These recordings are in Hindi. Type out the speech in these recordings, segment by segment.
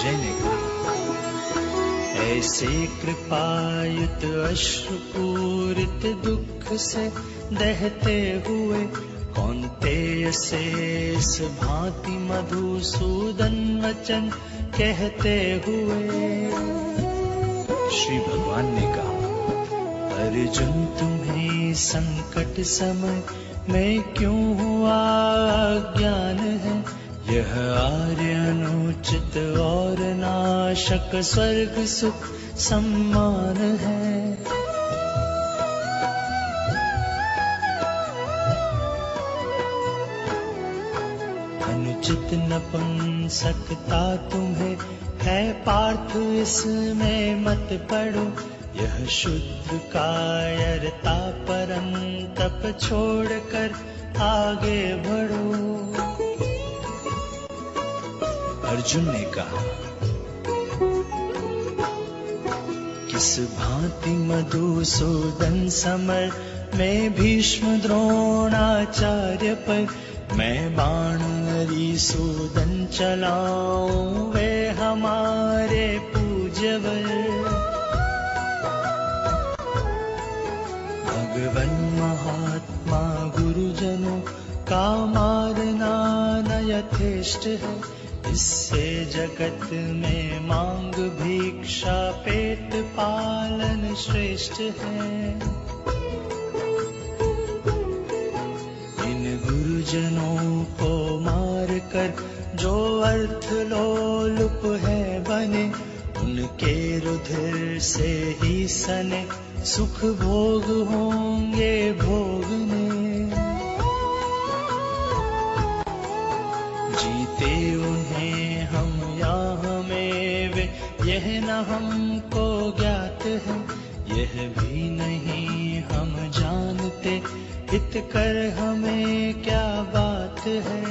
संजय ने कहा, ऐसे कृपायुत अश्रुपूरित दुख से दहते हुए कौन्तेय से इस भांति मधुसूदन वचन कहते हुए श्री भगवान ने कहा, अर्जुन तुम्हें संकट समय में क्यों हुआ अज्ञान है, यह आर्य अनुचित और नाशक स्वर्ग सुख सम्मान है। अनुचित नपुंसकता तुम्हें है पार्थ, इसमें मत पड़ो, यह शूद्र कायरता परम तप छोड़कर आगे बढ़ो। अर्जुन ने कहा, किस भांति मधुसूदन समर में भीष्म द्रोणाचार्य पर मैं बाण अरिसूदन चलाऊं, वे हमारे पूज्यवर। भगवन महात्मा गुरुजनों का मारना न यथेष्ट है, इससे जगत में मांग भिक्षा पेट पालन श्रेष्ठ है। इन गुरुजनों को मार कर जो अर्थ लोलुप है बने, उनके रुधिर से ही सने सुख भोग होंगे भोगने। जीते उन्हें हम या हमें वे, यह न हमको ज्ञात है, यह भी नहीं हम जानते, हित कर हमें क्या बात है।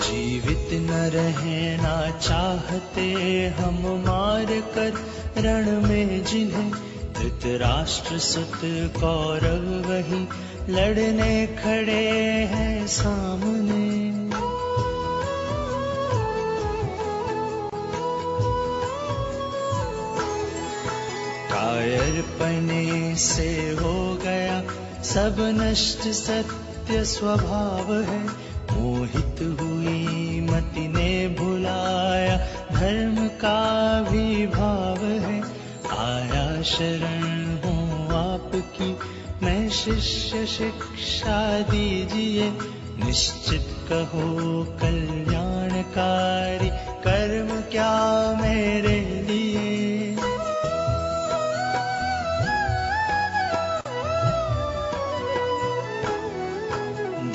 जीवित न रहना चाहते हम मार कर रण में जिन्हें, धृतराष्ट्र सुत कौरव वही लड़ने खड़े हैं सामने। कायरपने से हो गया सब नष्ट, सत्य स्वभाव है, मोहित हुई मति ने भुलाया धर्म का भी भाव है। आया शरण हूँ आपकी मैं शिष्य, शिक्षा दीजिए, निश्चित कहो कल्याणकारी कर्म क्या मेरे लिए।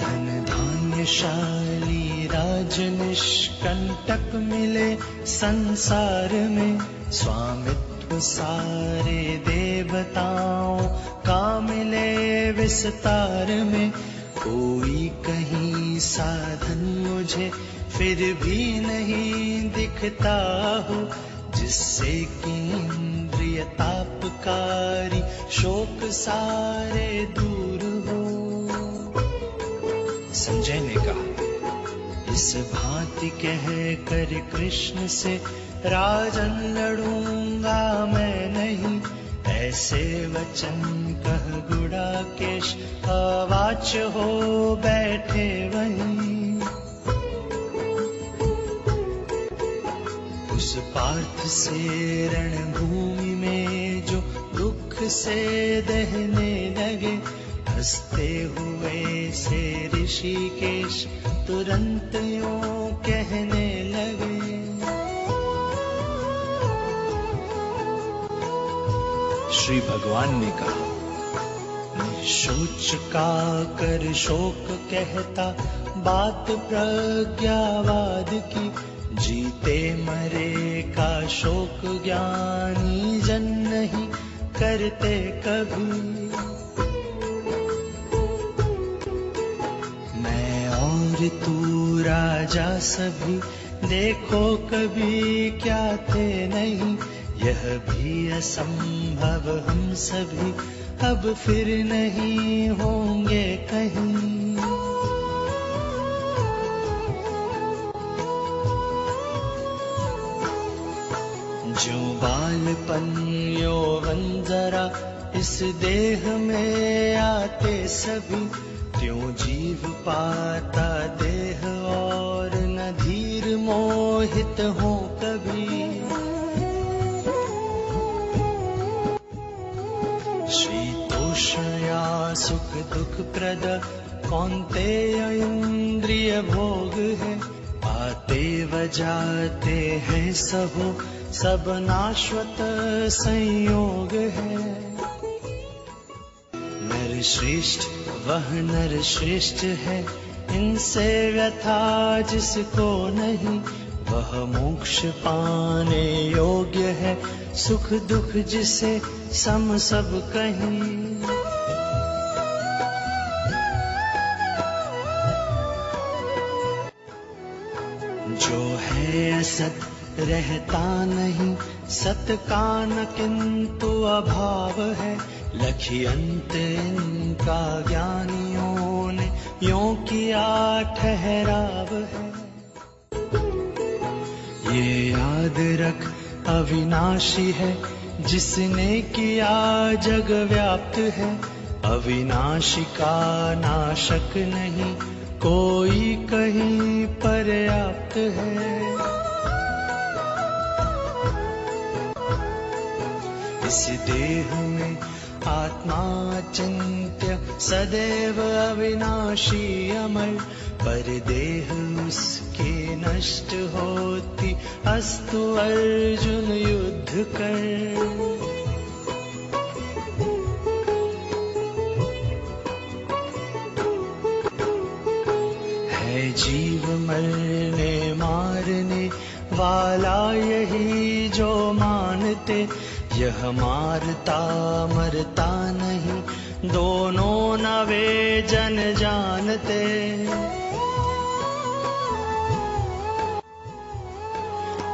धन धान्यशाली राज निष्कंटक मिले संसार में, स्वामित्व सारे देवताओं का मिले विस्तार में। कोई कहीं साधन मुझे फिर भी नहीं दिखता हो, जिससे कि इंद्रिय तापकारी शोक सारे दूर हो। संजय ने कहा, इस भांति कह कर कृष्ण से राजन लड़ूंगा मैं नहीं, ऐसे वचन कह गुड़ाकेश अवाच्य हो बैठे वहीं। उस पार्थ से रणभूमि में जो दुख से दहने लगे, हंसते हुए से ऋषिकेश तुरंत यूं कहने लगे। श्री भगवान ने कहा, निशोच का कर शोक कहता बात प्रज्ञावाद की, जीते मरे का शोक ज्ञानी जन नहीं करते कभी। मैं और तू राजा सभी देखो कभी क्या थे नहीं, यह भी असंभव हम सभी अब फिर नहीं होंगे कहीं। बालपन यौवन जरा इस देह में आते सभी, त्यों जीव पाता देह और न धीर मोहित हो कभी। शीतोष्ण या सुख दुख प्रद कौन्तेय इंद्रिय भोग है, आते व जाते हैं सबो सब नाश्वत संयोग है। नर श्रेष्ठ वह नर श्रेष्ठ है, इनसे व्यथा जिसको नहीं, वह मोक्ष पाने योग्य है, सुख दुख जिसे सम सब कहीं। जो है असत रहता नहीं, सत का न किंतु अभाव है, लखी अंत इनका ज्ञानियों ने यों किया ठहराव है। ये याद रख अविनाशी है, जिसने किया जग व्याप्त है, अविनाशी का नाशक नहीं, कोई कहीं पर्याप्त है। इस देह में आत्मा चिंत्य सदैव अविनाशी अमर, पर देह उसके नष्ट होती, अस्तु अर्जुन युद्ध कर। है जीव मरने मारने वाला यही जो मानते, यह मारता मरता नहीं, दोनों न वे जन जानते।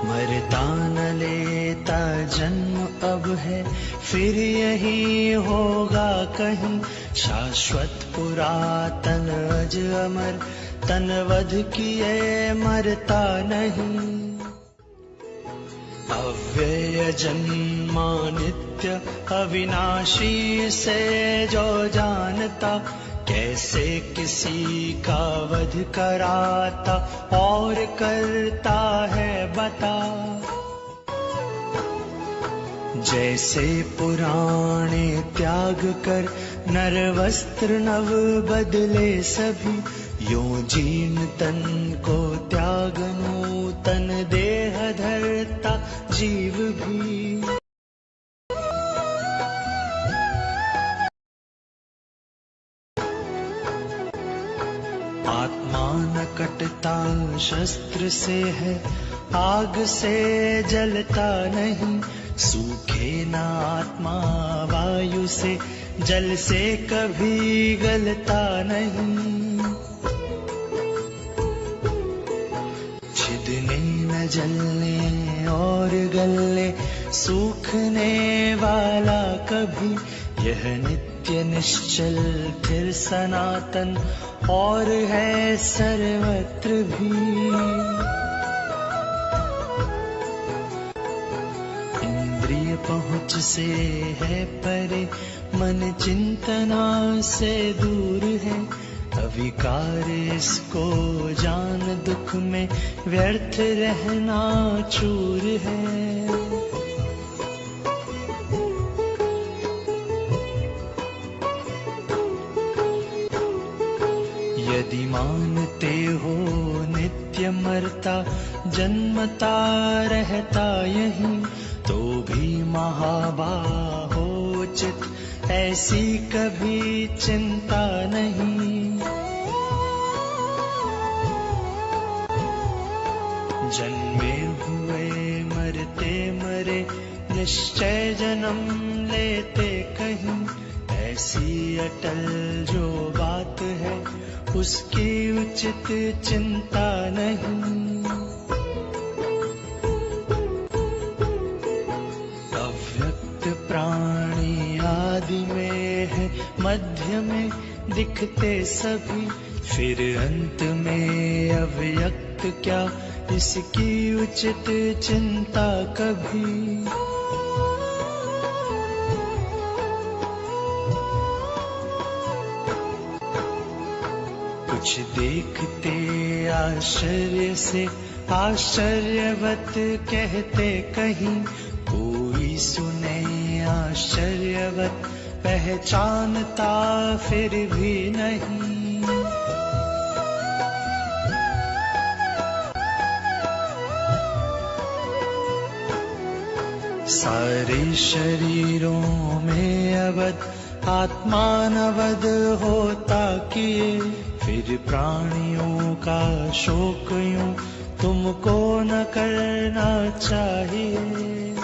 मरता न लेता जन्म अब है, फिर यही होगा कहीं, शाश्वत पुरातन अज अमर, तन वध किए मरता नहीं। अव्यय जन्मा नित्य अविनाशी से जो जानता, कैसे किसी का वध कराता और करता है बता। जैसे पुराने त्याग कर नर वस्त्र नव बदले सभी, यों जीर्ण तन को त्याग नूतन देह धरता जीव भी। आत्मा न कटता शस्त्र से है, आग से जलता नहीं, सूखे न आत्मा वायु से, जल से कभी गलता नहीं। छिदने न जलने और गलने, सूखने वाला कभी, यह नित्य निश्चल फिर सनातन और है सर्वत्र भी। इंद्रिय पहुँच से है परे, मन चिंतना से दूर है, अविकार इसको जान दुख में व्यर्थ रहना चूर है। यदि मानते हो नित्य मरता जन्मता रहता यहीं, तो भी महाबाहो चित ऐसी कभी चिंता नहीं। जन्मे हुए मरते मरे, निश्चय जन्म लेते कहीं, ऐसी अटल जो बात है, उसकी उचित चिंता नहीं। अव्यक्त प्राणी आदि में है, मध्य में दिखते सभी, फिर अंत में अव्यक्त क्या, इसकी उचित चिंता कभी। कुछ देखते आश्चर्य से आश्चर्यवत कहते कहीं, कोई सुने आश्चर्यवत पहचानता फिर भी नहीं। सारे शरीरों में अवध आत्मा नवद होता किए, फिर प्राणियों का शोक यूं तुमको न करना चाहिए।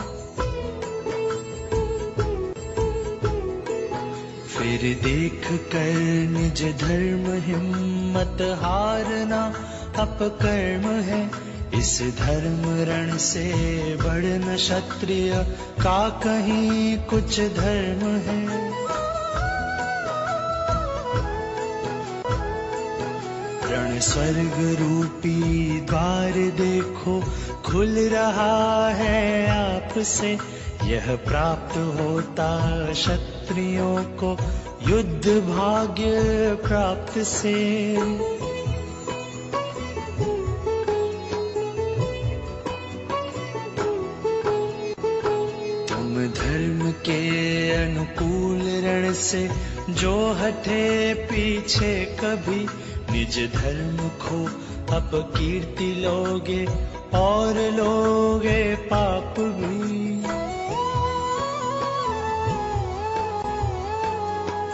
फिर देख कर निज धर्म हिम्मत हारना अपकर्म है, इस धर्म रण से बढ़ न क्षत्रिय का कहीं कुछ धर्म है। रण स्वर्ग रूपी द्वार देखो खुल रहा है आपसे, यह प्राप्त होता क्षत्रियों को युद्ध भाग्य प्राप्त से। धर्म के अनुकूल रण से जो हटे पीछे कभी, निज धर्म खो अपकीर्ति लोगे और लोगे पाप भी।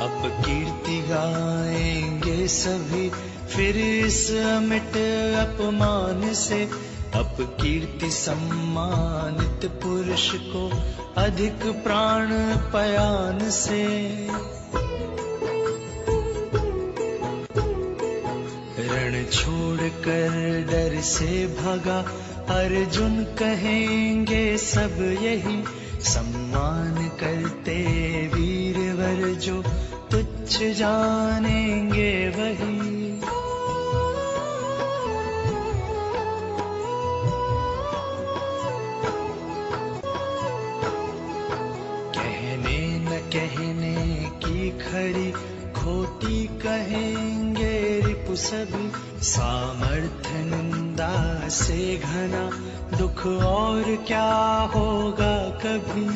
अपकीर्ति गाएंगे सभी फिर इस अमिट अपमान से, अपकीर्ति सम्मानित पुरुष को अधिक प्राण पयान से। रण छोड़कर डर से भगा अर्जुन कहेंगे सब यही, सम्मान करते वीरवर जो तुच्छ जानेंगे वही। कहने की खड़ी खोटी कहेंगे रिपु सभी, सामर्थ्य निंदा से घना दुख और क्या होगा कभी।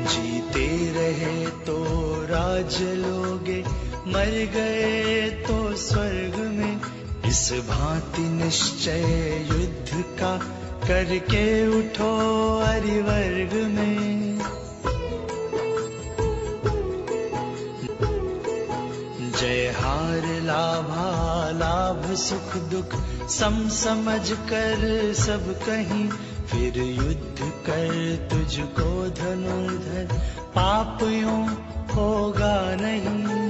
जीते रहे तो राज लोगे, मर गए तो स्वर्ग में, इस भांति निश्चय युद्ध का करके उठो अरिवर्ग में। जय हार लाभा लाभ सुख दुख सम समझ कर सब कहीं, फिर युद्ध कर तुझको धनुर्धर पाप यूं होगा नहीं।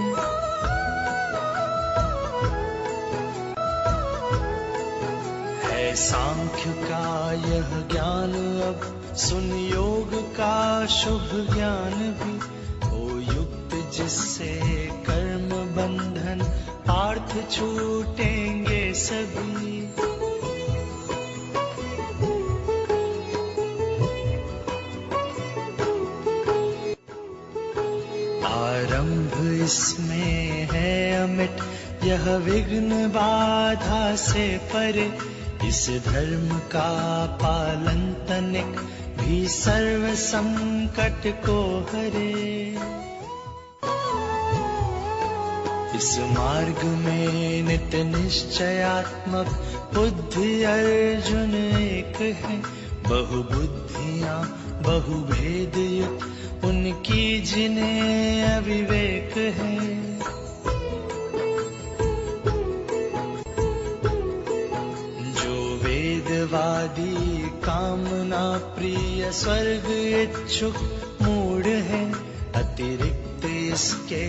सांख्य का यह ज्ञान अब सुन, योग का शुभ ज्ञान भी हो युक्त, जिससे कर्म बंधन पार्थ छूटेंगे सभी। आरंभ इसमें है अमिट, यह विघ्न बाधा से परे, इस धर्म का पालन तनिक भी सर्व संकट को हरे। इस मार्ग में नित्य निश्चयात्मक बुद्धि अर्जुन एक है, बहु बुद्धियां बहु भेद युक्त उनकी जिन्हें अविवेक है। वादी कामना प्रिय स्वर्ग इच्छुक मूढ़ है, अतिरिक्त इसके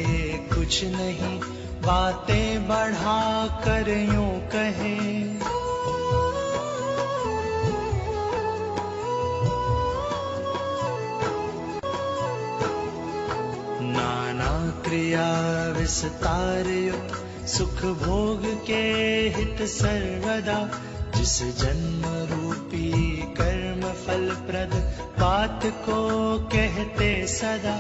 कुछ नहीं बातें बढ़ा कर यूं कहे। नाना क्रिया विस्तार युक्त सुख भोग के हित सर्वदा, जिस जन्म रूपी कर्म फल प्रद बात को कहते सदा।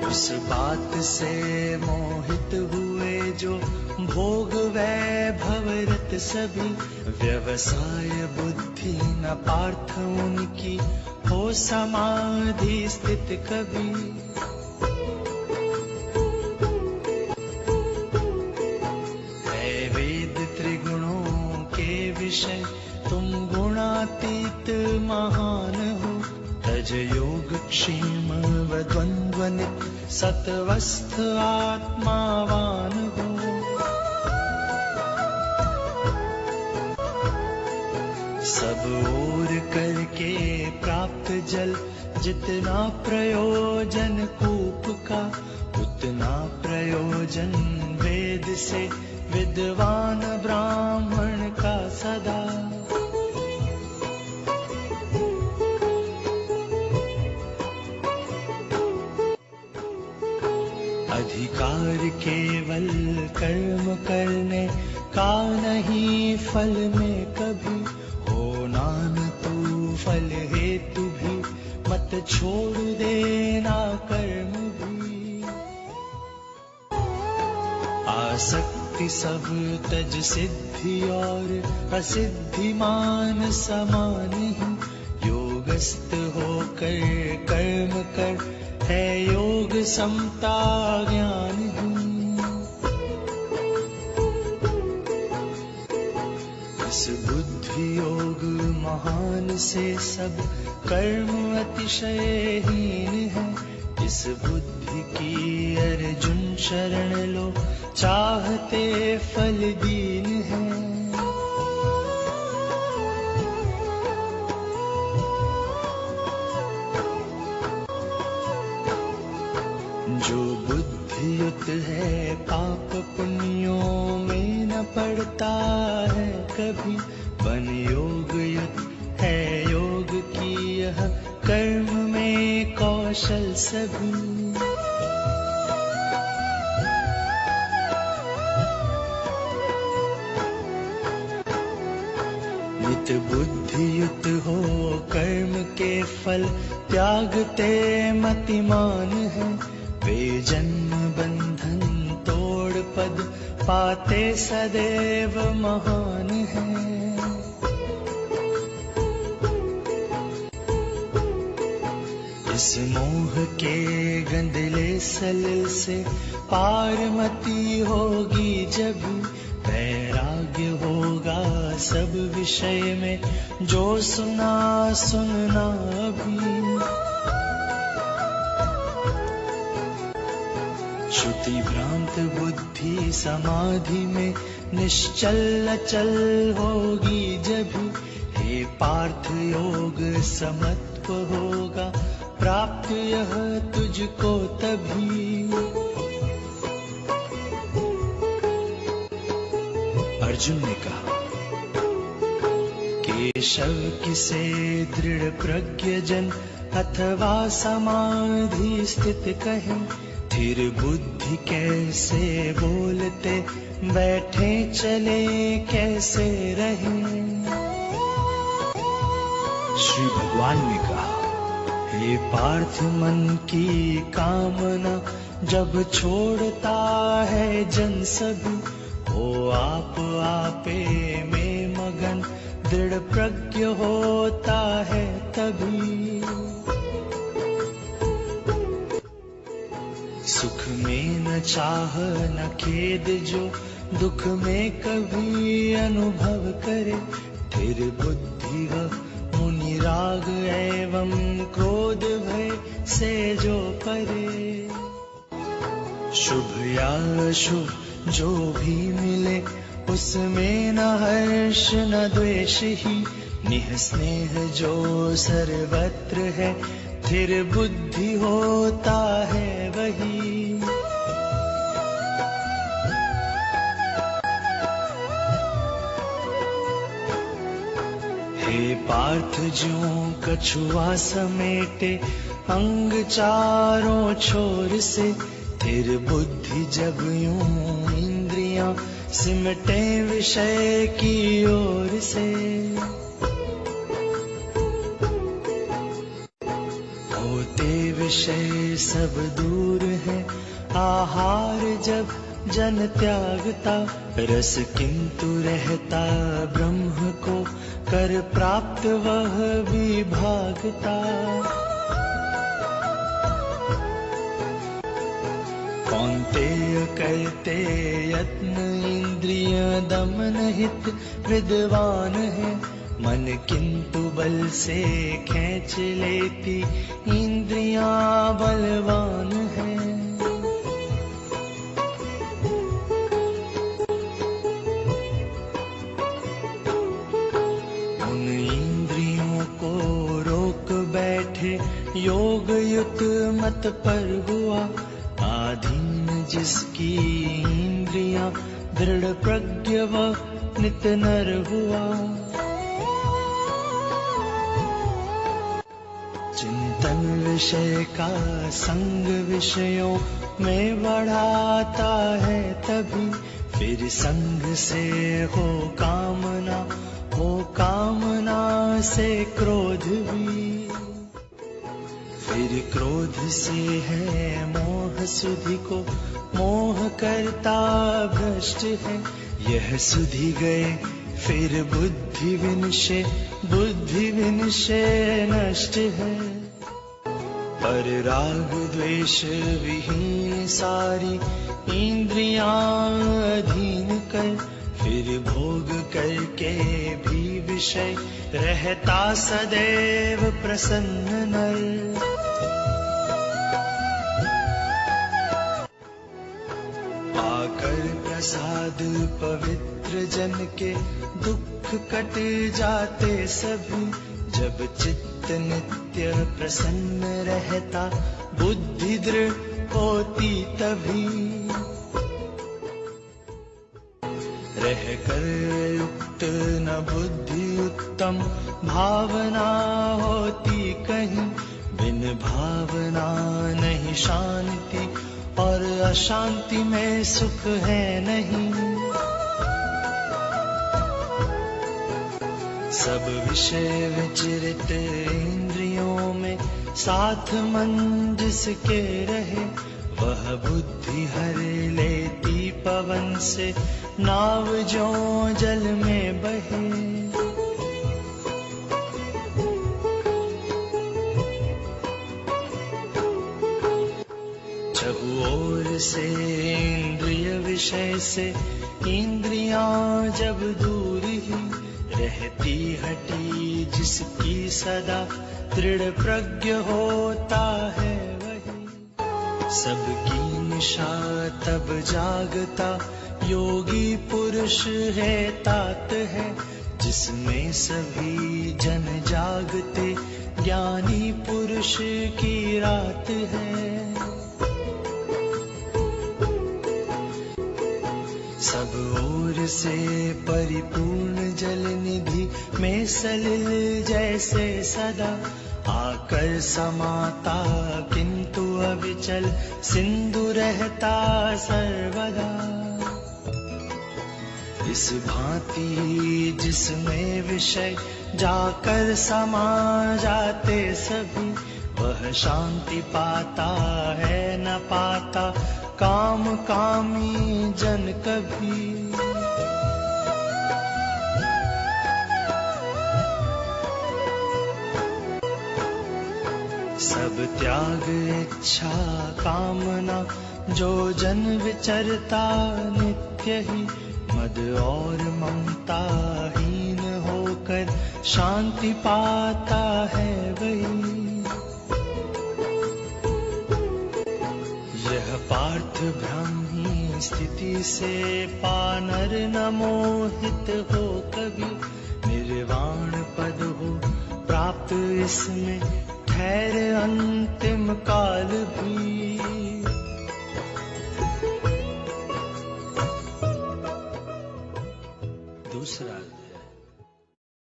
उस बात से मोहित हुए जो भोग वैभव रत सभी, व्यवसाय बुद्धि न पार्थ उनकी हो समाधि स्थित कभी। है वेद त्रिगुणों के विषय तुम गुणातीत महान हो, तज योग क्षेम व द्वंद्वनित सत्वस्थ आत्मावान हो। सब ओर करके प्राप्त जल जितना प्रयोजन कूप का, उतना प्रयोजन वेद से विद्वान ब्राह्मण का सदा। अधिकार केवल कर्म करने का नहीं फल में कभी, हो नान तू फल हेतु भी मत छोड़ देना कर्म भी। आसक्ति सब तज सिद्धि और असिद्धि मान समान ही, योगस्थ होकर कर्म कर है योग समता ज्ञान ही। इस बुद्धि योग महान से सब कर्म अतिशयहीन है, इस बुद्धि की अर्जुन शरण लो चाहते फल दीन है। जो बुद्धियुत है पाप पुण्यों में न पड़ता है कभी, बन योग युत है योग की यह कर्म में कौशल सभी। नित बुद्धियुत हो कर्म के फल त्यागते मतिमान है, वे जन्म बंधन तोड़ पद पाते सदैव महान है। इस मोह के गंदले सलिल से पारमति होगी जब, वैराग्य होगा सब विषय में जो सुना सुनना भी। श्रुति भ्रांत बुद्धि समाधि में निश्चल अचल होगी जब, हे पार्थ योग समत्व होगा प्राप्त यह तुझको तभी। अर्जुन ने कहा, केशव किसे दृढ़ प्रज्ञ जन अथवा समाधि स्थित कहे, फिर बुद्धि कैसे बोलते बैठे चले कैसे रहे। श्री भगवान ने कहा, हे पार्थ मन की कामना जब छोड़ता है जन सभी, हो आप आपे में मगन दृढ़ प्रज्ञ होता है तभी। सुख में न चाह न खेद जो दुख में कभी अनुभव करे, फिर बुद्धि व मुनि राग एवं क्रोध भय से जो परे। शुभ या अशुभ जो भी मिले उसमें न हर्ष न द्वेष ही, निह स्नेह जो सर्वत्र है फिर बुद्धि होता है वही। हे पार्थ ज्यों कछुआ समेटे अंग चारों छोर से, फिर बुद्धि जब यूं इंद्रियां सिमटे विषय की ओर से। होते विषय सब दूर है, आहार जब जन त्यागता, रस किंतु रहता ब्रह्म को, कर प्राप्त वह भी भागता। कौन्तेय करते यत्न इंद्रिय दमन हित विद्वान है, मन किंतु बल से खींच लेती इंद्रियां बलवान है। उन इंद्रियों को रोक बैठे योग युक्त मत पर हुआ, आधीन जिसकी इंद्रियां दृढ़ प्रज्ञ व नित नर हुआ। चिंतन विषय का संग विषयों में बढ़ाता है तभी, फिर संग से हो कामना से क्रोध भी, फिर क्रोध से है मोह सुधि को, मोह करता भ्रष्ट है। यह सुधि गए फिर बुद्धि विनशे, बुद्धि विनशे नष्ट है। पर राग द्वेष विहीन सारी इंद्रियां अधीन कर, फिर भोग करके भी विषय रहता सदैव प्रसन्न नर। पाकर प्रसाद पवित्र जन के दुख कट जाते सभी, जब चित्त नित्य प्रसन्न रहता बुद्धि दृढ़ होती तभी। रह कर युक्त न बुद्धि उत्तम भावना होती कहीं, बिन भावना नहीं शांति और अशांति में सुख है नहीं। सब विषय विचरित इंद्रियों में साथ मन जिसके रहे, वह बुद्धि हर लेती पवन से नाव जो जल में बहे। चहुओर से इंद्रिय विषय से इंद्रियां जब दूर ही रहती हटी, जिसकी सदा दृढ़ प्रज्ञ होता है वही। सबकी निशा तब जागता योगी पुरुष है तात है, जिसमें सभी जन जागते ज्ञानी पुरुष की रात है। सब ओर से परिपूर्ण जल निधि में सलिल जैसे सदा आकर समाता, किंतु अविचल सिंधु रहता सर्वदा। इस भांति जिसमें विषय जाकर समा जाते सभी, वह शांति पाता है न पाता काम कामी जन कभी। सब त्याग इच्छा कामना जो जन विचरता नित्य ही, मद और ममता हीन होकर शांति पाता है वही। यह पार्थ ब्राह्मी स्थिति से पानर न मोहित हो कभी, निर्वाण पद हो प्राप्त इसमें ठहर अंतिम काल भी। दूसरा